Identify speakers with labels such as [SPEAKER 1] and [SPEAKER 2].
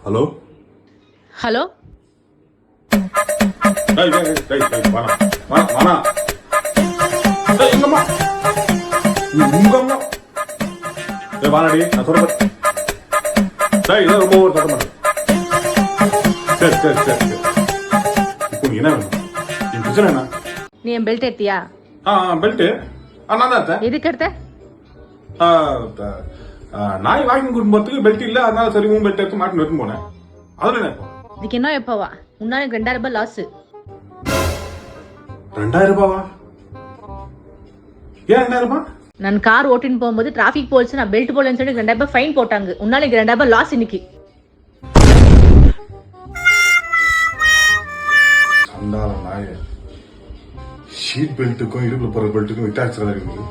[SPEAKER 1] Hello
[SPEAKER 2] hello
[SPEAKER 1] வானடி நான் சொல்ல ரொம்ப ஒரு சத்தம் பண்ணு. சரி சரி சரி சரி இப்போ நீ என்ன வேணும்? என் பிரச்சனை என்ன?
[SPEAKER 2] நீ என் பெல்ட் எடுத்தியா?
[SPEAKER 1] பெல்ட்டு நான் தான் எடுத்தேன்.
[SPEAKER 2] எதுக்கு எடுத்த?
[SPEAKER 1] நாய் வாங்கி கொடுக்கும் போறதுக்கு பெல்ட் இல்ல, அதனால சரி உன் பெல்ட் எடுத்து மாட்டி நிறுத்தி போனேன். அதுல என்ன இப்போ?
[SPEAKER 2] இதுக்கு என்ன எப்பவா? முன்னாடி 2000 ரூபாய் லாஸ்.
[SPEAKER 1] 2000 ரூபாவா? ஏன் 2000 ரூபாய்?
[SPEAKER 2] நான் கார் ஓட்டின்னு போகும்போது டிராபிக் போலீஸ் நான் பெல்ட் போடலன்னு சொல்லி 2000 ரூபாய் ஃபைன் போட்டாங்க. உன்னால 2000 ரூபாய் லாஸ் இன்னைக்கு.
[SPEAKER 1] சண்டால நாய் ஷீட் பெல்ட்டுக்கும் இடுப்புல போற பெல்ட்டுக்கும் வித்தியாசம் இருக்கு.